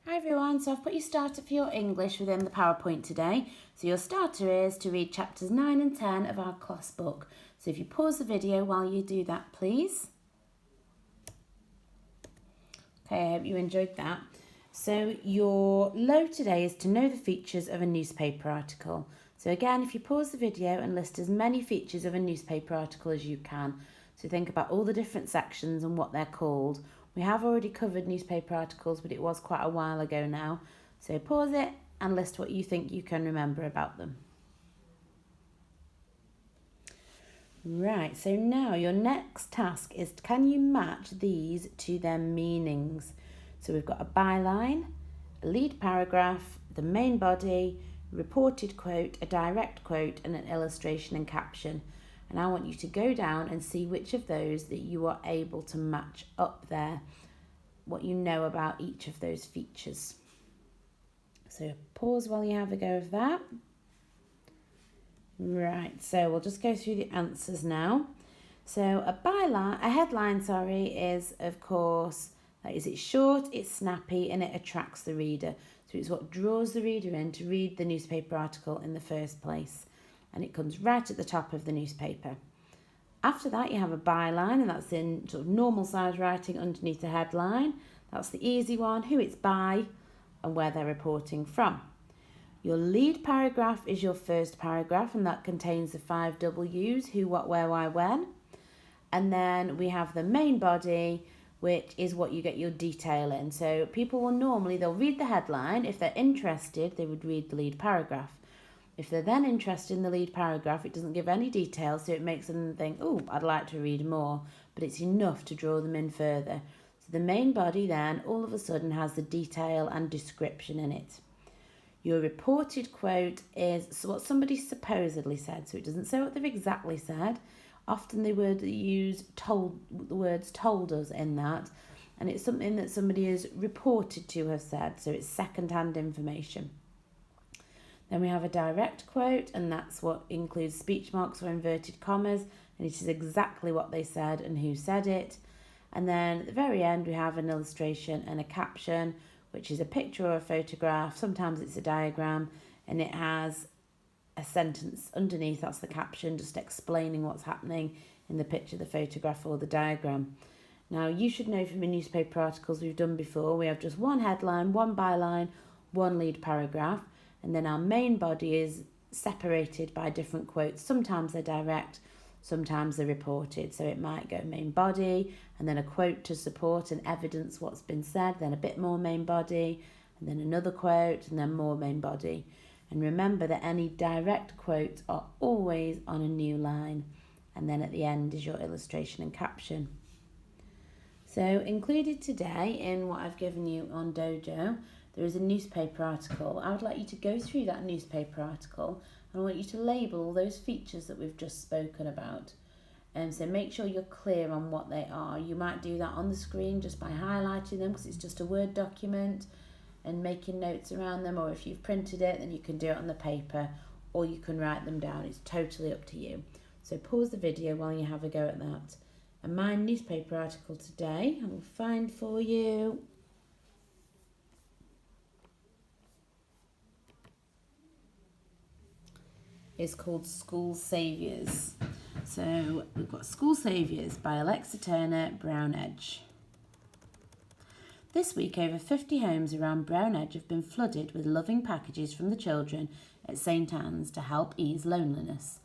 Hi everyone, so I've put your starter for your English within the PowerPoint today. So your starter is to read chapters 9 and 10 of our class book. So if you pause the video while you do that, please. Okay, I hope you enjoyed that. So your load today is to know the features of a newspaper article. So again, if you pause the video and list as many features of a newspaper article as you can. So think about all the different sections and what they're called. We have already covered newspaper articles, but it was quite a while ago now. So pause it and list what you think you can remember about them. Right, so now your next task is, can you match these to their meanings? So we've got a byline, a lead paragraph, the main body, reported quote, a direct quote, and an illustration and caption. And I want you to go down and see which of those that you are able to match up there, what you know about each of those features. So pause while you have a go of that. Right, so we'll just go through the answers now. So a headline, is of course, it's short, it's snappy, and it attracts the reader. So it's what draws the reader in to read the newspaper article in the first place. And it comes right at the top of the newspaper. After that, you have a byline, and that's in sort of normal size writing underneath the headline. That's the easy one, who it's by and where they're reporting from. Your lead paragraph is your first paragraph, and that contains the 5 W's, who, what, where, why, when. And then we have the main body, which is what you get your detail in. So people will they'll read the headline. If they're interested, they would read the lead paragraph. If they're then interested in the lead paragraph, it doesn't give any details, so it makes them think, oh, I'd like to read more, but it's enough to draw them in further. So the main body then all of a sudden has the detail and description in it. Your reported quote is what somebody supposedly said, so it doesn't say what they've exactly said. Often they would use the words told us in that, and it's something that somebody is reported to have said, so it's second-hand information. Then we have a direct quote, and that's what includes speech marks or inverted commas, and it is exactly what they said and who said it. And then at the very end, we have an illustration and a caption, which is a picture or a photograph. Sometimes it's a diagram, and it has a sentence underneath. That's the caption, just explaining what's happening in the picture, the photograph, or the diagram. Now, you should know from the newspaper articles we've done before, we have just one headline, one byline, one lead paragraph. And then our main body is separated by different quotes. Sometimes they're direct, sometimes they're reported. So it might go main body, and then a quote to support and evidence what's been said, then a bit more main body, and then another quote, and then more main body. And remember that any direct quotes are always on a new line. And then at the end is your illustration and caption. So included today in what I've given you on Dojo, there is a newspaper article. I would like you to go through that newspaper article, and I want you to label all those features that we've just spoken about. And so make sure you're clear on what they are. You might do that on the screen just by highlighting them, because it's just a Word document, and making notes around them, or if you've printed it, then you can do it on the paper, or you can write them down. It's totally up to you. So pause the video while you have a go at that. And my newspaper article today, I will find for you. Is called School Saviours. So we've got School Saviours by Alexa Turner, Brown Edge. This week, over 50 homes around Brown Edge have been flooded with loving packages from the children at St Anne's to help ease loneliness.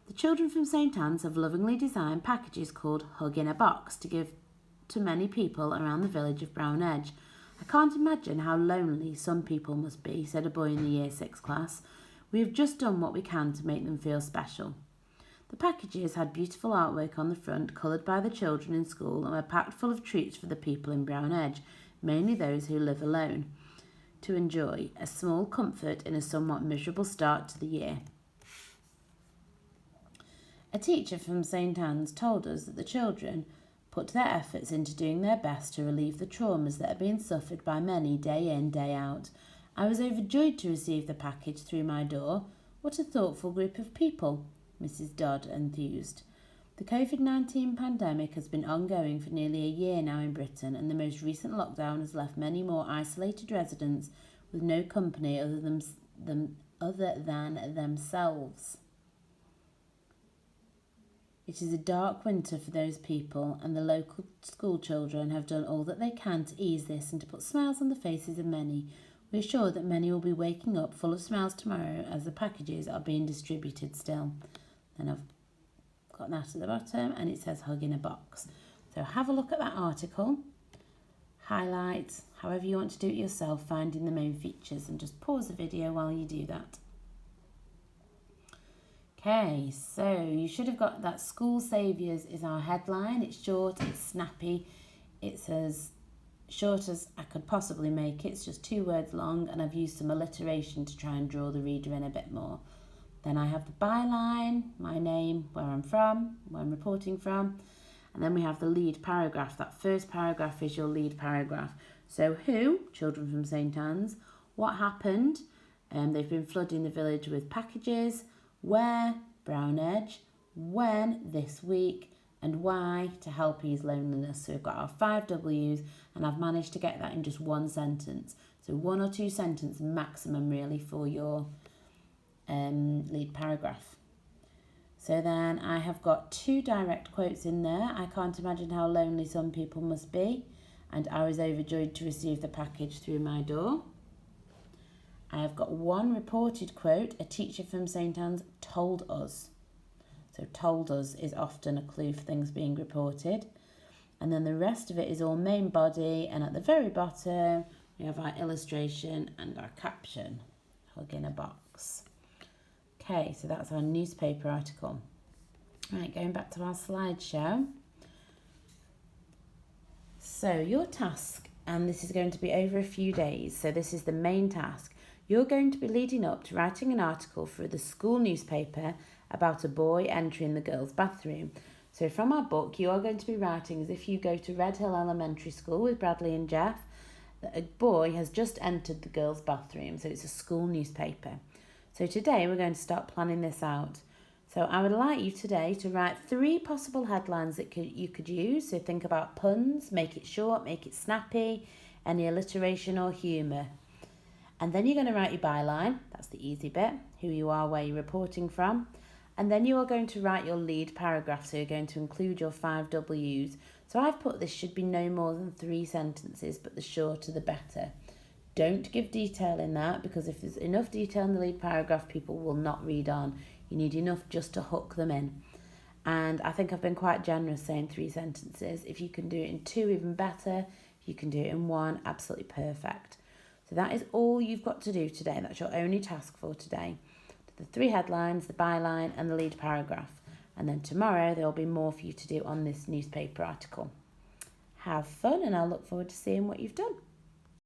The children from St Anne's have lovingly designed packages called Hug in a Box to give to many people around the village of Brown Edge. I can't imagine how lonely some people must be, said a boy in the Year 6 class. We have just done what we can to make them feel special. The packages had beautiful artwork on the front, coloured by the children in school, and were packed full of treats for the people in Brown Edge, mainly those who live alone, to enjoy a small comfort in a somewhat miserable start to the year. A teacher from St Anne's told us that the children put their efforts into doing their best to relieve the traumas that are being suffered by many day in, day out. I was overjoyed to receive the package through my door. What a thoughtful group of people, Mrs. Dodd enthused. The COVID-19 pandemic has been ongoing for nearly a year now in Britain, and the most recent lockdown has left many more isolated residents with no company other than themselves. It is a dark winter for those people, and the local school children have done all that they can to ease this and to put smiles on the faces of many. We are sure that many will be waking up full of smiles tomorrow as the packages are being distributed still. Then I've got that at the bottom and it says hug in a box. So have a look at that article, highlight, however you want to do it yourself, finding the main features, and just pause the video while you do that. Okay, so you should have got that. School Saviours is our headline. It's short, it's snappy, it's as short as I could possibly make it. It's just 2 words long, and I've used some alliteration to try and draw the reader in a bit more. Then I have the byline, my name, where I'm from, where I'm reporting from, and then we have the lead paragraph. That first paragraph is your lead paragraph. So who? Children from St Anne's. What happened? They've been flooding the village with packages. Where? Brown Edge. When? This week. And why? To help ease loneliness. So we've got our 5 W's, and I've managed to get that in just 1 sentence. So 1 or 2 sentences maximum really for your lead paragraph. So then I have got 2 direct quotes in there. I can't imagine how lonely some people must be, and I was overjoyed to receive the package through my door. I have got 1 reported quote. A teacher from St Anne's told us. So told us is often a clue for things being reported. And then the rest of it is all main body, and at the very bottom we have our illustration and our caption, hug in a box. Okay, so that's our newspaper article. Right, going back to our slideshow. So your task, and this is going to be over a few days, so this is the main task. You're going to be leading up to writing an article for the school newspaper about a boy entering the girls' bathroom. So from our book, you are going to be writing as if you go to Red Hill Elementary School with Bradley and Jeff, that a boy has just entered the girls' bathroom, so it's a school newspaper. So today we're going to start planning this out. So I would like you today to write 3 possible headlines that you could use. So think about puns, make it short, make it snappy, any alliteration or humour. And then you're going to write your byline, that's the easy bit, who you are, where you're reporting from. And then you are going to write your lead paragraph, so you're going to include your 5 W's. So I've put this should be no more than 3 sentences, but the shorter the better. Don't give detail in that, because if there's enough detail in the lead paragraph, people will not read on. You need enough just to hook them in. And I think I've been quite generous saying 3 sentences. If you can do it in 2, even better. If you can do it in 1, absolutely perfect. So that is all you've got to do today. That's your only task for today. The 3 headlines, the byline and the lead paragraph. And then tomorrow there will be more for you to do on this newspaper article. Have fun, and I'll look forward to seeing what you've done.